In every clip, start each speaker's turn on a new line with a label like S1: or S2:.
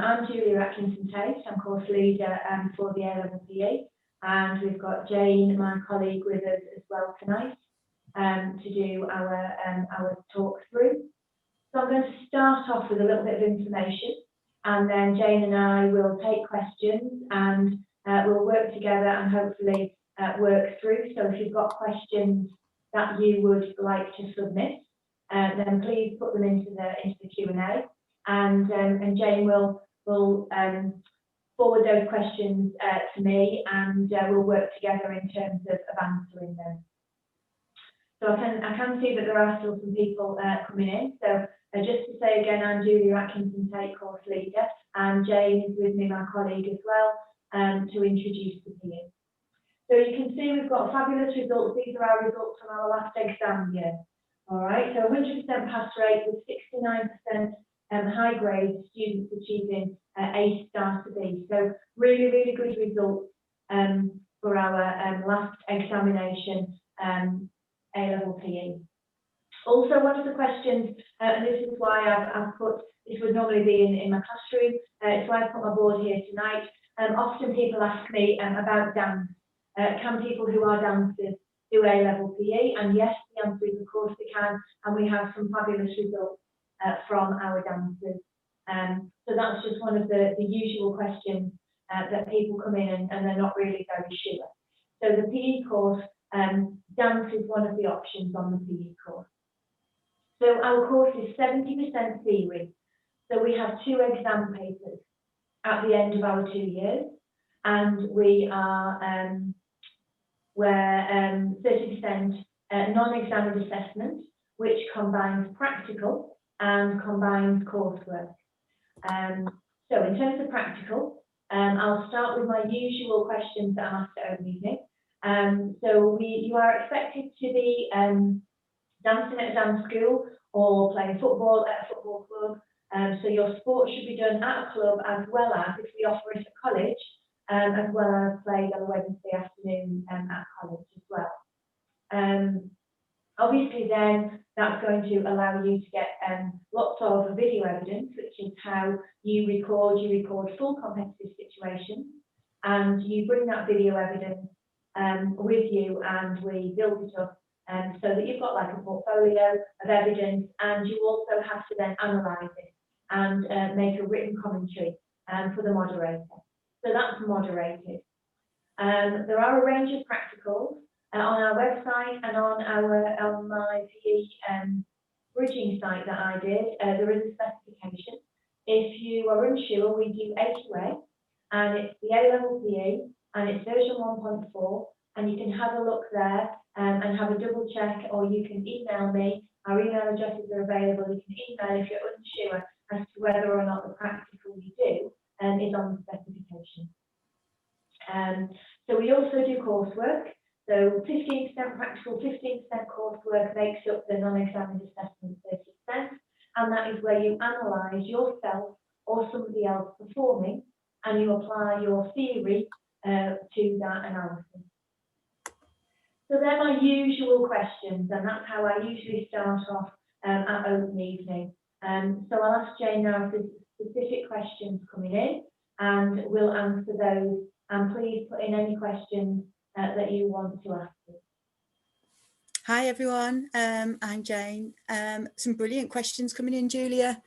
S1: I'm Julia Atkinson-Tate. I'm course leader for the A-Level PE, and we've got Jane, my colleague, with us as well tonight to do our talk through. So I'm going to start off with a little bit of information, and then Jane and I will take questions, and we'll work together and hopefully work through. So if you've got questions that you would like to submit, then please put them into the Q&A, and Jane will forward those questions to me, and we'll work together in terms of answering them. So I can see that there are still some people coming in. So just to say again, I'm Julia Atkinson-Tate, course leader, and Jane is with me, my colleague, as well, to introduce the PE. So you can see we've got fabulous results. These are our results from our last exam year. All right, so 100% pass rate with 69% high grade students achieving A star to B. So really, really good results for our last examination, A-Level PE. Also, one of the questions, and this is why I've put, this would normally be in my classroom, it's why I've put my board here tonight. Often people ask me about dance. Can people who are dancers do A-Level PE? And yes, the answer is of course they can, and we have some fabulous results from our dancers. So that's just one of the usual questions that people come in and they're not really very sure. So the PE course, dance is one of the options on the PE course. So our course is 70% theory. So we have 2 exam papers at the end of our 2 years, and we are 30% non-examined assessment, which combines practical and combines coursework. So in terms of practical, I'll start with my usual questions that I'm asked at home evening. So you are expected to be dancing at a dance school or playing football at a football club. So your sport should be done at a club, as well as, if we offer it at college, as well as played on a Wednesday afternoon at college as well. Obviously then that's going to allow you to get lots of video evidence, which is how you record full competitive situations, and you bring that video evidence with you, and we build it up so that you've got like a portfolio of evidence, and you also have to then analyse it and make a written commentary for the moderator. So that's moderated. There are a range of practicals on our website and on my PE bridging site that I did. There is a specification. If you are unsure, we do A2A, and it's the A-Level PE, and it's version 1.4, and you can have a look there and have a double check, or you can email me. Our email addresses are available. You can email if you're unsure as to whether or not the practical you do is on the specification. So we also do coursework. So 15% practical, 15% coursework makes up the non-examined assessment 30%, and that is where you analyse yourself or somebody else performing, and you apply your theory to that analysis. So they're my usual questions, and that's how I usually start off at open evening. So I'll ask Jane now if there's specific questions coming in, and we'll answer those. And please put in any questions that you want to ask me.
S2: Hi everyone, I'm Jane. Some brilliant questions coming in, Julia.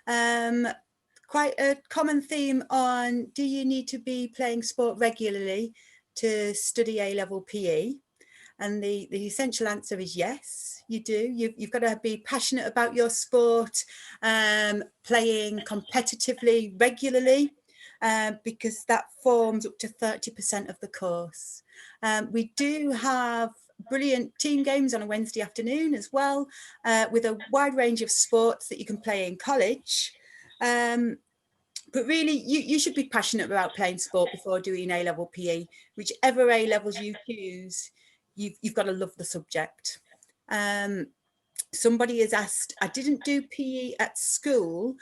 S2: Quite a common theme on, do you need to be playing sport regularly to study A-Level PE? And the essential answer is yes, you do. You've got to be passionate about your sport, playing competitively regularly, because that forms up to 30% of the course. We do have brilliant team games on a Wednesday afternoon as well, with a wide range of sports that you can play in college. But really, you should be passionate about playing sport before doing A-Level PE. Whichever A-levels you choose, you've got to love the subject. Somebody has asked, I didn't do PE at school,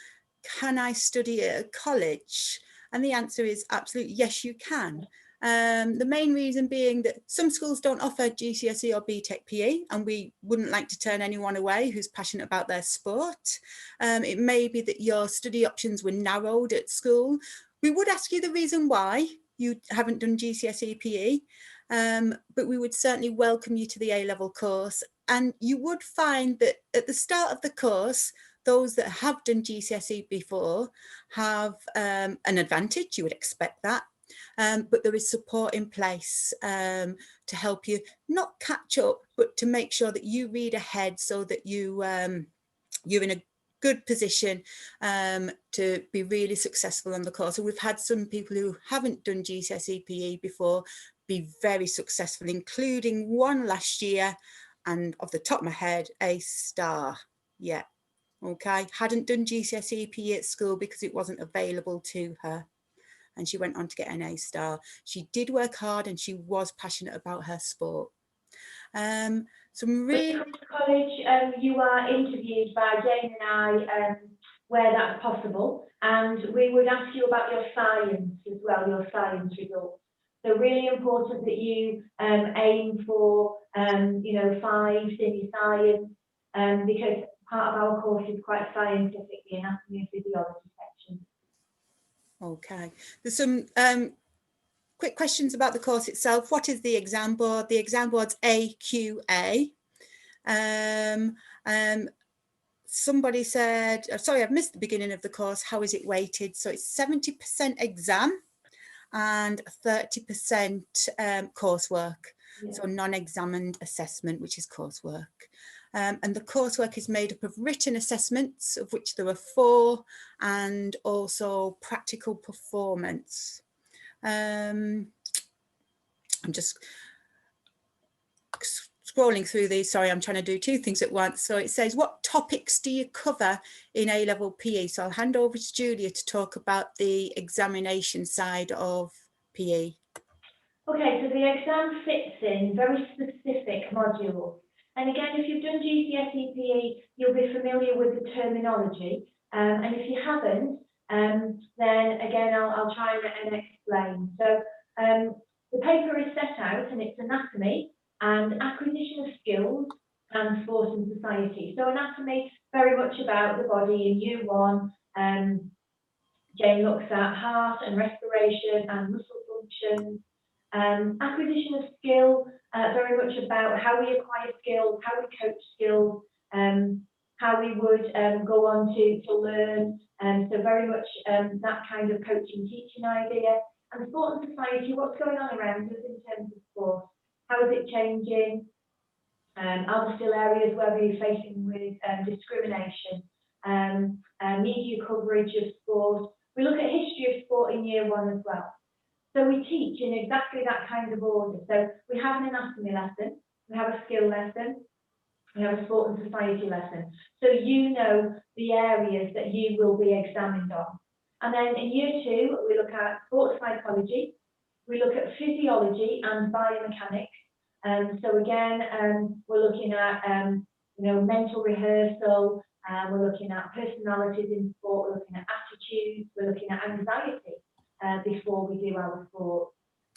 S2: can I study at a college? And the answer is absolutely yes, you can. The main reason being that some schools don't offer GCSE or BTEC PE, and we wouldn't like to turn anyone away who's passionate about their sport. It may be that your study options were narrowed at school. We would ask you the reason why you haven't done GCSE PE, but we would certainly welcome you to the A-level course. And you would find that at the start of the course, those that have done GCSE before have an advantage. You would expect that. But there is support in place to help you not catch up, but to make sure that you read ahead so that you're in a good position to be really successful on the course. So we've had some people who haven't done GCSE PE before be very successful, including one last year, and off the top of my head, a star. Yeah, okay, hadn't done GCSE PE at school because it wasn't available to her, and she went on to get an A star. She did work hard and she was passionate about her sport. Some really...
S1: College, you are interviewed by Jane and I where that's possible, and we would ask you about your science as well, your science results. So really important that you aim for, 5s in your science, because part of our course is quite scientific, the anatomy and physiology section.
S2: Okay, there's some quick questions about the course itself. What is the exam board? The exam board's AQA. Somebody said, sorry, I've missed the beginning of the course. How is it weighted? So it's 70% exam and 30% coursework. Yeah. So non-examined assessment, which is coursework. And the coursework is made up of written assessments, of which there are 4, and also practical performance. I'm just scrolling through these. Sorry, I'm trying to do 2 things at once. So it says, what topics do you cover in A-level PE? So I'll hand over to Julia to talk about the examination side of PE.
S1: Okay, so the exam fits in very specific modules. And again, if you've done GCSE PE, you'll be familiar with the terminology. And if you haven't, then again, I'll try and explain. So the paper is set out, and it's anatomy and acquisition of skills and sport and society. So anatomy, very much about the body in year 1. Jane looks at heart and respiration and muscle functions. Acquisition of skill, very much about how we acquire skills, how we coach skills, how we would go on to learn. So very much that kind of coaching, teaching idea. And sport and society, what's going on around us in terms of sport? How is it changing? Are there still areas where we're facing with discrimination? Media coverage of sport. We look at history of sport in year 1 as well. So we teach in exactly that kind of order. So we have an anatomy lesson, we have a skill lesson, we have a sport and society lesson. So you know the areas that you will be examined on. And then in year 2, we look at sports psychology, we look at physiology and biomechanics. So again, we're looking at mental rehearsal, we're looking at personalities in sport, we're looking at attitudes, we're looking at anxiety before we do our sport.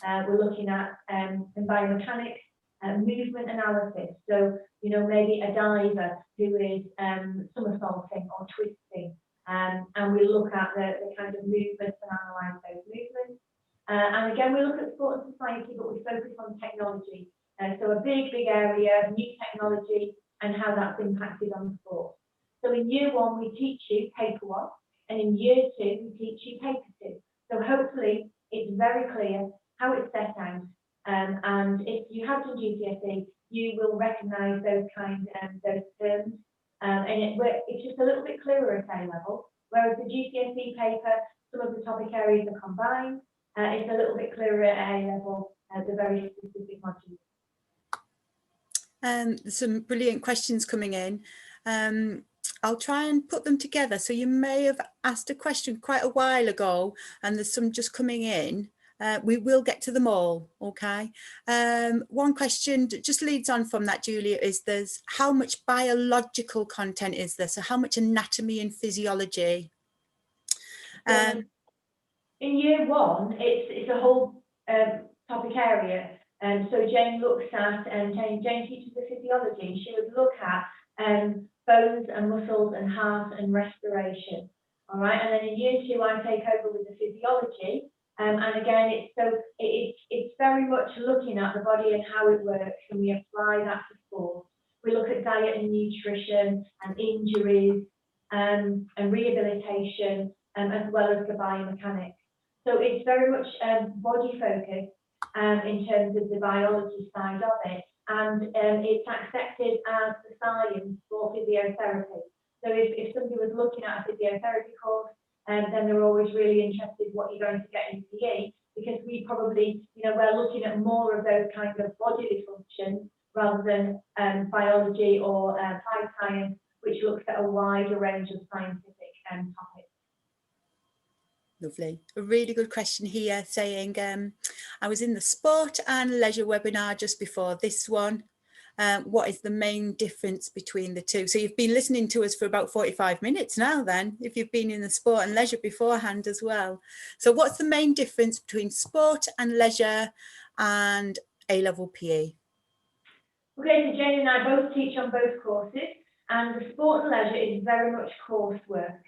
S1: We're looking at in biomechanics, movement analysis. So, maybe a diver who is somersaulting or twisting, and we look at the kind of movements and analyse those movements. And again, we look at sport and society, but we focus on technology. So a big area of new technology and how that's impacted on sport. So in year 1, we teach you paper 1, and in year 2, we teach you paper 2. So hopefully it's very clear how it's set out. And if you have done GCSE, you will recognise those kinds those terms. And it's just a little bit clearer at A-level, whereas the GCSE paper, some of the topic areas are combined. It's a little bit clearer at A-level, the very specific modules.
S2: Some brilliant questions coming in. I'll try and put them together. So you may have asked a question quite a while ago, and there's some just coming in. We will get to them all, okay? One question that just leads on from that, Julia, is there's how much biological content is there? So how much anatomy and physiology?
S1: In year 1, it's a whole topic area. So Jane looks at, Jane teaches the physiology, and she would look at bones and muscles and heart and respiration. All right, and then in year 2, I take over with the physiology. And again, it's very much looking at the body and how it works, and we apply that to sport. We look at diet and nutrition and injuries and rehabilitation, as well as the biomechanics. So it's very much body focused in terms of the biology side of it, and it's accepted as the science for physiotherapy. So if somebody was looking at a physiotherapy course, then they're always really interested what you're going to get in PE, because we probably, we're looking at more of those kinds of bodily functions rather than biology or applied science, which looks at a wider range of scientific topics.
S2: Lovely. A really good question here saying, I was in the sport and leisure webinar just before this one. What is the main difference between the two? So you've been listening to us for about 45 minutes now then, if you've been in the sport and leisure beforehand as well. So what's the main difference between sport and leisure and A-level PE?
S1: Okay, so Jane and I both teach on both courses, and the sport and leisure is very much coursework.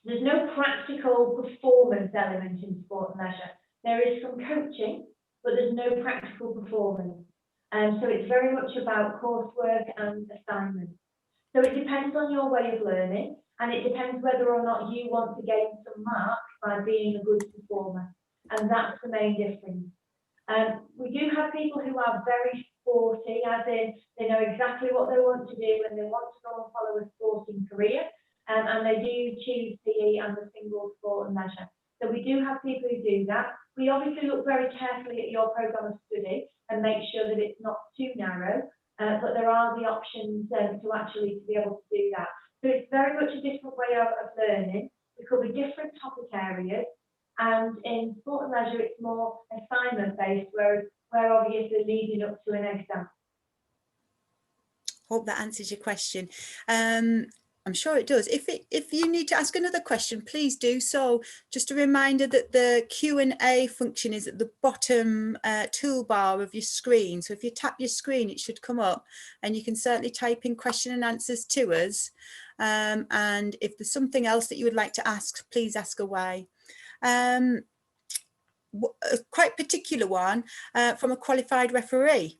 S1: There's no practical performance element in sport and leisure. There is some coaching, but there's no practical performance. So it's very much about coursework and assignments. So it depends on your way of learning, and it depends whether or not you want to gain some marks by being a good performer. And that's the main difference. We do have people who are very sporty, as in they know exactly what they want to do and they want to go and follow a sporting career. And they do choose PE and the single sport and leisure. So we do have people who do that. We obviously look very carefully at your programme of study and make sure that it's not too narrow, but there are the options to actually be able to do that. So it's very much a different way of learning. There could be different topic areas, and in sport and leisure it's more assignment based, whereas we're obviously leading up to an exam.
S2: Hope that answers your question. I'm sure it does. If you need to ask another question, please do so. Just a reminder that the Q&A function is at the bottom toolbar of your screen. So if you tap your screen, it should come up, and you can certainly type in question and answers to us. And if there's something else that you would like to ask, please ask away. A quite particular one from a qualified referee.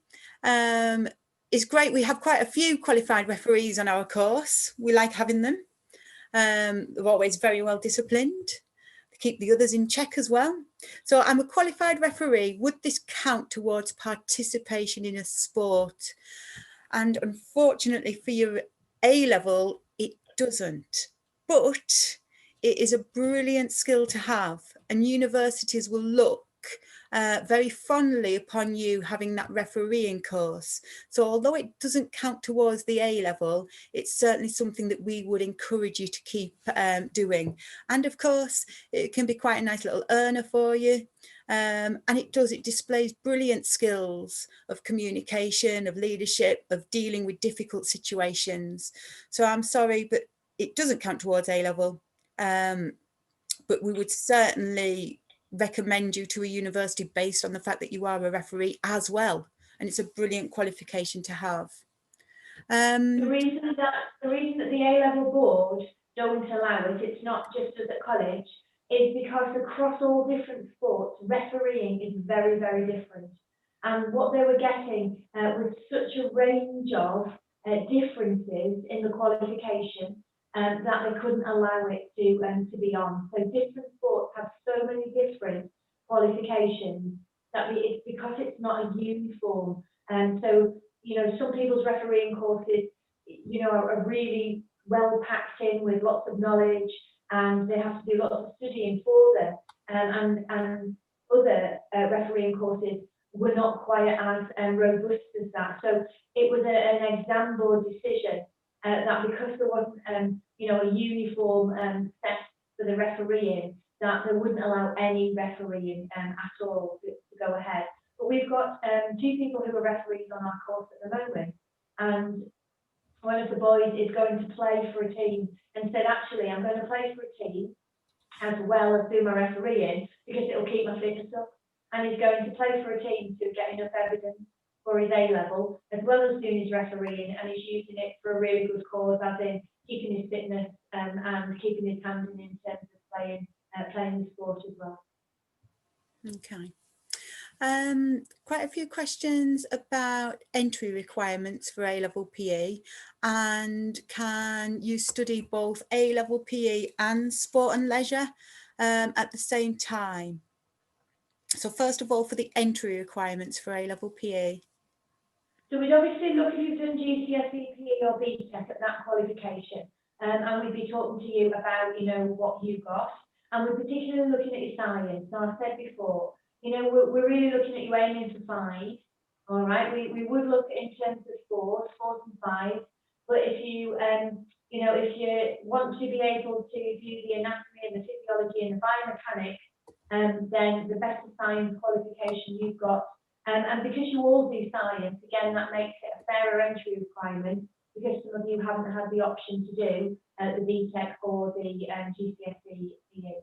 S2: It's great. We have quite a few qualified referees on our course. We like having them. They're always very well disciplined. They keep the others in check as well. So I'm a qualified referee. Would this count towards participation in a sport? And unfortunately for your A-level, it doesn't. But it is a brilliant skill to have, and universities will look very fondly upon you having that refereeing course. So although it doesn't count towards the A-level, it's certainly something that we would encourage you to keep doing. And of course, it can be quite a nice little earner for you. And it displays brilliant skills of communication, of leadership, of dealing with difficult situations. So I'm sorry, but it doesn't count towards A-level. But we would certainly recommend you to a university based on the fact that you are a referee as well, and it's a brilliant qualification to have.
S1: The reason that the A-level board don't allow it, it's not just us at college, is because across all different sports, refereeing is very, very different. And what they were getting was such a range of differences in the qualification that they couldn't allow it to be on. So different sports have so many different qualifications that it's because it's not a uniform. And so, some people's refereeing courses, are really well packed in with lots of knowledge, and they have to do lots of studying for them. And other refereeing courses were not quite as robust as that. So it was an exam board decision that because there wasn't, a uniform set for the refereeing, that they wouldn't allow any refereeing at all to go ahead. But we've got 2 people who are referees on our course at the moment, and one of the boys is going to play for a team and said, actually, I'm going to play for a team as well as do my refereeing because it'll keep my fitness up. and is going to play for a team to get enough evidence for his A-level, as well as doing his refereeing, and is using it for a really good cause, as in keeping his fitness and keeping his hand in terms of playing the sport as well.
S2: Okay. Quite a few questions about entry requirements for A-level PE, and can you study both A-level PE and sport and leisure at the same time? So first of all, for the entry requirements for A-level PE.
S1: So we'd obviously look if you've done GCSE, PE or BTEC at that qualification, and we'd be talking to you about, you know, what you got, and we're particularly looking at your science. Now, I said before, you know, we're really looking at you aiming for 5, all right? We would look in terms of 4 and 5, but if you, you know, if you want to be able to view the anatomy and the physiology and the biomechanics, then the better science qualification you've got. And because you all do science, again, that makes it a fairer entry requirement, because some of you haven't had the option to do the BTEC or the GCSE PE.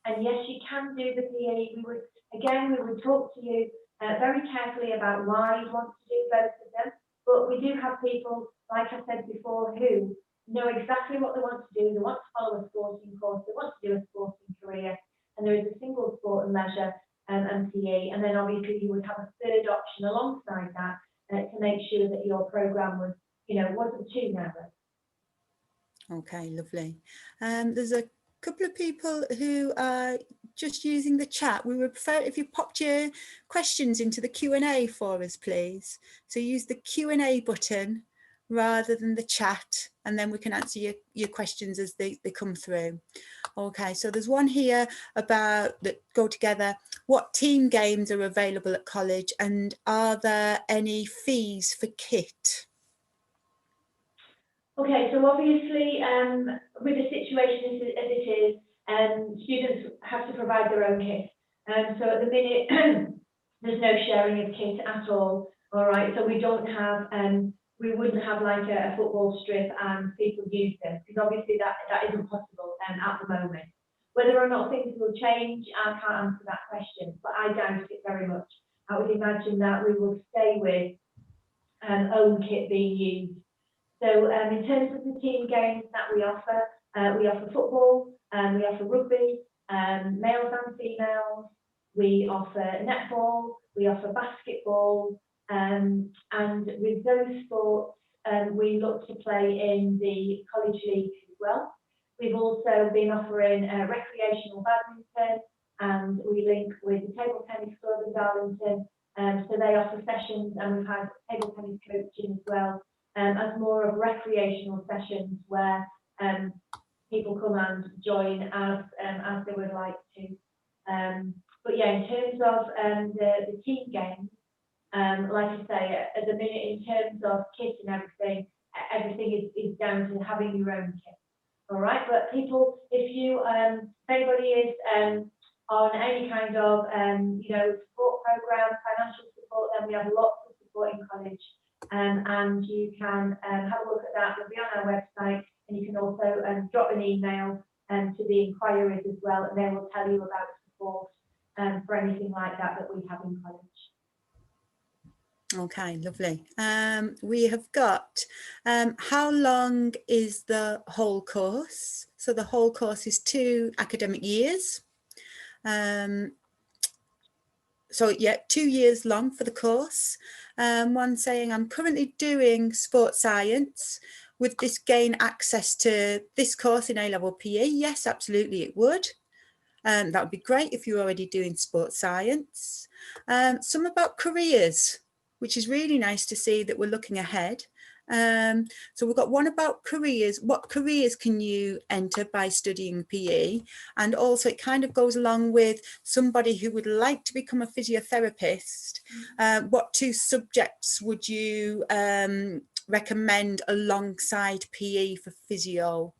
S1: And yes, you can do the PE. We would talk to you very carefully about why you want to do both of them. But we do have people, like I said before, who know exactly what they want to do. They want to follow a sporting course. They want to do a sporting career. And there is a single sport and leisure and PE. And then obviously you would have a third option alongside that to make sure that your programme was, you know, wasn't too narrow.
S2: Okay, lovely. There's a couple of people who are just using the chat. We would prefer if you popped your questions into the Q&A for us, please. So use the Q&A button rather than the chat, and then we can answer your questions as they come through. Okay, so there's one here about that go together. What team games are available at college, and are there any fees for kit?
S1: Okay, so obviously with the situation as it is, students have to provide their own kit. So at the minute, there's no sharing of kit at all. All right, so we don't have, we wouldn't have like a football strip and people use them, because obviously that isn't possible at the moment. Whether or not things will change, I can't answer that question, but I doubt it very much. I would imagine that we will stay with own kit being used. So in terms of the team games that we offer football, we offer rugby, males and females, we offer netball, we offer basketball, and with those sports, we look to play in the college league as well. We've also been offering recreational badminton, and we link with the table tennis club in Darlington, so they offer sessions, and we've had table tennis coaching as well, as more of recreational sessions where people come and join as they would like to. But yeah, in terms of the team games, like I say, at the minute, in terms of kit and everything is down to having your own kit. All right, but people, if anybody is on any kind of you know, support program, financial support, then we have lots of support in college, and you can have a look at that. It'll be on our website, and you can also drop an email to the inquiries as well, and they will tell you about support for anything like that we have in college.
S2: Okay, lovely. We have got, how long is the whole course? So the whole course is 2 academic years. So yeah, 2 years long for the course. One saying, I'm currently doing sports science. Would this gain access to this course in A-level PE? Yes, absolutely it would. That would be great if you're already doing sports science. Some about careers, which is really nice to see that we're looking ahead. So we've got one about careers. What careers can you enter by studying PE? And also it kind of goes along with somebody who would like to become a physiotherapist. What 2 subjects would you recommend alongside PE for physio?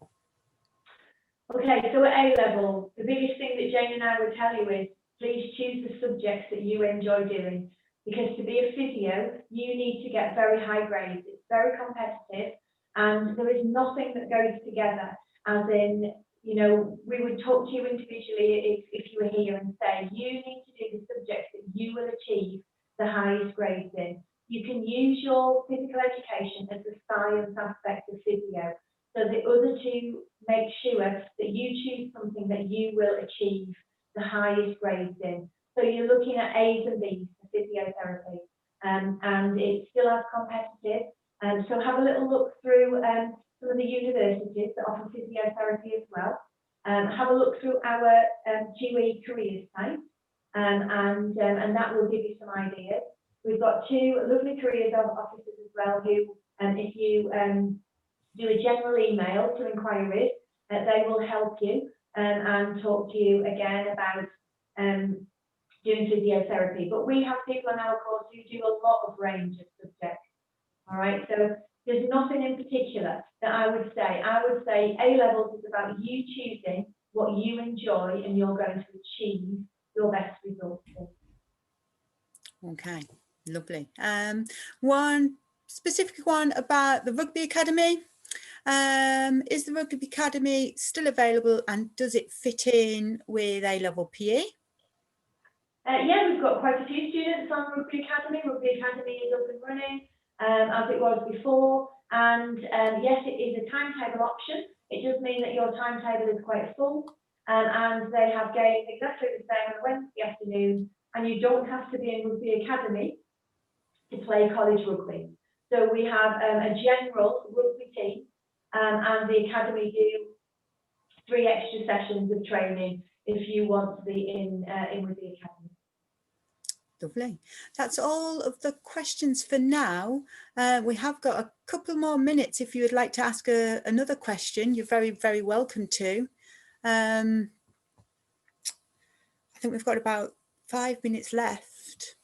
S1: Okay, so at A-level, the biggest thing that Jane and I would tell you is, please choose the subjects that you enjoy doing. Because to be a physio, you need to get very high grades. It's very competitive, and there is nothing that goes together. As in, you know, we would talk to you individually if you were here and say, you need to do the subjects that you will achieve the highest grades in. You can use your physical education as the science aspect of physio. So the other two make sure that you choose something that you will achieve the highest grades in. So you're looking at A's and B's for physiotherapy, and it's still as competitive. So have a little look through some of the universities that offer physiotherapy as well. Have a look through our GE careers site, and that will give you some ideas. We've got two lovely careers officers as well who, if you do a general email to inquiries, they will help you and talk to you again about doing physiotherapy. But we have people on our course who do a lot of range of subjects. All right, so there's nothing in particular that I would say. I would say A-levels is about you choosing what you enjoy and you're going to achieve your best results in.
S2: Okay, lovely. One specific one about the Rugby Academy. Is the Rugby Academy still available and does it fit in with A-level PE?
S1: Yeah, we've got quite a few students on Rugby Academy. Rugby Academy is up and running as it was before. And yes, it is a timetable option. It does mean that your timetable is quite full. And they have games exactly the same on a Wednesday afternoon. And you don't have to be in Rugby Academy to play college rugby. So we have a general rugby team, and the academy do 3 extra sessions of training if you want to be in with the academy.
S2: Lovely. That's all of the questions for now. We have got a couple more minutes. If you would like to ask another question, you're very, very welcome to. I think we've got about 5 minutes left.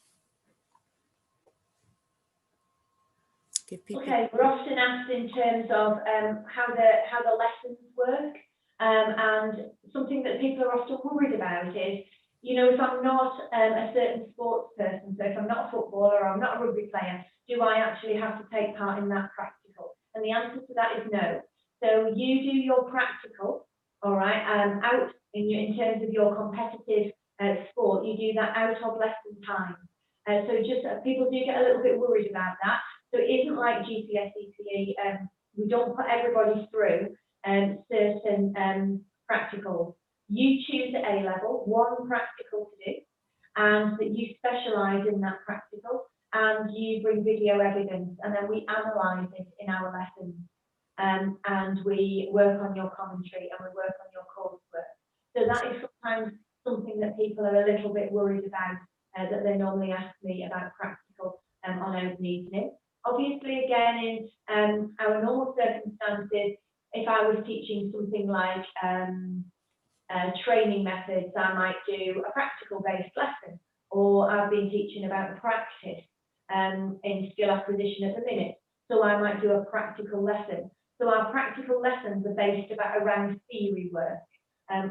S2: Give people...
S1: Okay, we're often asked in terms of how the lessons work, and something that people are often worried about is, you know, if I'm not a certain sports person, so if I'm not a footballer or I'm not a rugby player, do I actually have to take part in that practical? And the answer to that is no. So you do your practical, all right, out in terms of your competitive sport, you do that out of lesson time. So just people do get a little bit worried about that. So it isn't like GCSE PE. We don't put everybody through certain practicals. You choose at A-level one practical to do, and that you specialise in that practical, and you bring video evidence, and then we analyse it in our lessons, and we work on your commentary and we work on your coursework. So that is sometimes something that people are a little bit worried about, that they normally ask me about practical on open evening. Obviously, again, in our normal circumstances, if I was teaching something like training methods, I might do a practical-based lesson, or I've been teaching about practice in skill acquisition at the minute, so I might do a practical lesson. So our practical lessons are based around theory work,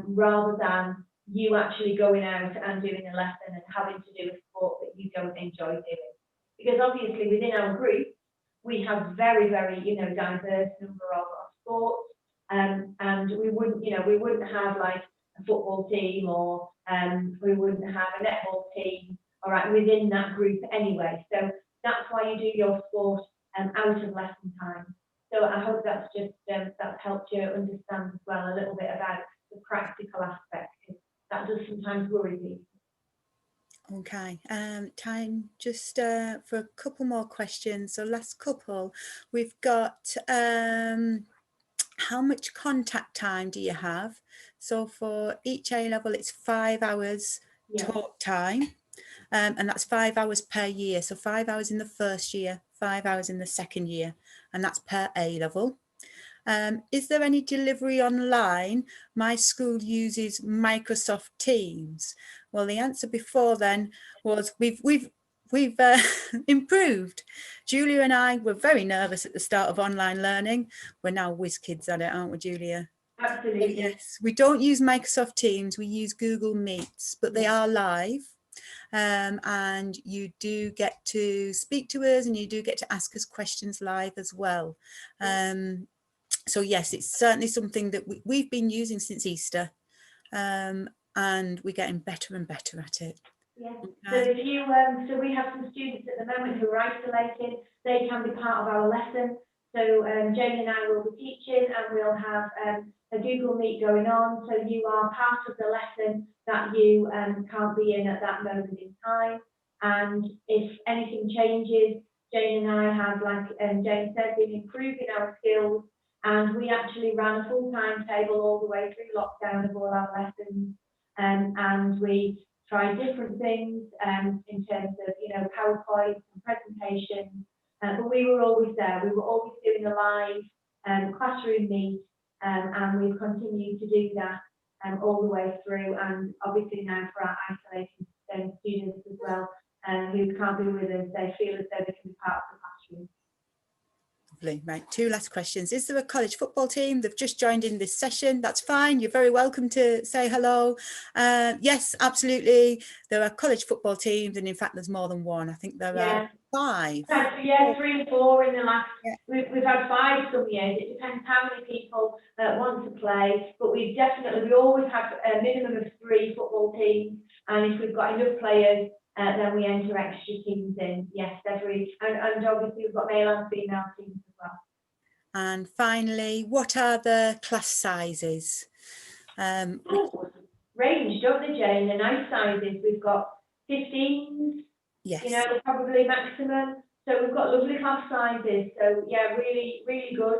S1: rather than you actually going out and doing a lesson and having to do a sport that you don't enjoy doing. Because obviously within our group, we have very, very, diverse number of sports, and we wouldn't have like a football team, or we wouldn't have a netball team, all right, within that group anyway. So that's why you do your sport out of lesson time. So I hope that's just that's helped you understand as well a little bit about the practical aspect. That does sometimes worry me.
S2: Okay, time just for a couple more questions. So last couple, we've got how much contact time do you have? So for each A-level, it's 5 hours talk time, and that's 5 hours per year. So 5 hours in the first year, 5 hours in the second year, and that's per A-level. Is there any delivery online? My school uses Microsoft Teams. Well, the answer before then was we've improved. Julia and I were very nervous at the start of online learning. We're now whiz kids at it, aren't we, Julia?
S1: Absolutely.
S2: But yes, we don't use Microsoft Teams. We use Google Meets, but they are live. And you do get to speak to us, and you do get to ask us questions live as well. So yes, it's certainly something that we've been using since Easter, and we're getting better and better at it.
S1: Yeah. So
S2: Okay.
S1: if you, so we have some students at the moment who are isolated. They can be part of our lesson. So Jane and I will be teaching, and we'll have a Google Meet going on. So you are part of the lesson that you can't be in at that moment in time. And if anything changes, Jane and I have, like Jane said, been improving our skills. And we actually ran a full timetable all the way through lockdown of all our lessons. And we try different things in terms of, you know, PowerPoint and presentations, but we were always there. We were always doing a live classroom meet, and we've continued to do that all the way through, and obviously now for our isolated students as well, who can't be with us, they feel as though they can be part of the classroom.
S2: Lovely. Right, 2 last questions. Is there a college football team? They've just joined in this session. That's fine. You're very welcome to say hello. Yes, absolutely. There are college football teams, and in fact, there's more than one. I think there are 5.
S1: Yeah, 3 and 4 in the last.
S2: Yeah.
S1: We've had 5 some years. It depends how many people want to play, but we always have a minimum of 3 football teams, and if we've got enough players, then we enter extra teams in. Yes, and obviously we've got male and female teams as well.
S2: And finally, what are the class sizes?
S1: Range, don't they, Jane? The nice sizes. We've got 15s.
S2: Yes.
S1: You know, probably maximum. So we've got lovely class sizes. So yeah, really, really good.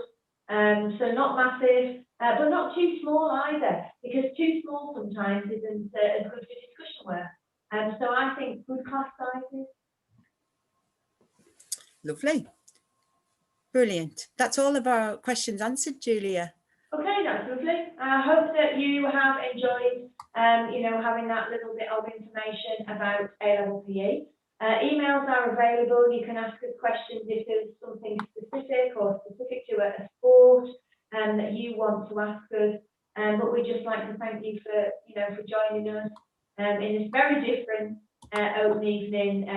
S1: So not massive, but not too small either, because too small sometimes isn't as good for discussion work. So I think good class sizes.
S2: Lovely. Brilliant. That's all of our questions answered, Julia.
S1: Okay, that's lovely. I hope that you have enjoyed, you know, having that little bit of information about A-level PE. Emails are available. You can ask us questions if there's something specific or specific to a sport that you want to ask us. But we'd just like to thank you for, you know, for joining us in this very different open evening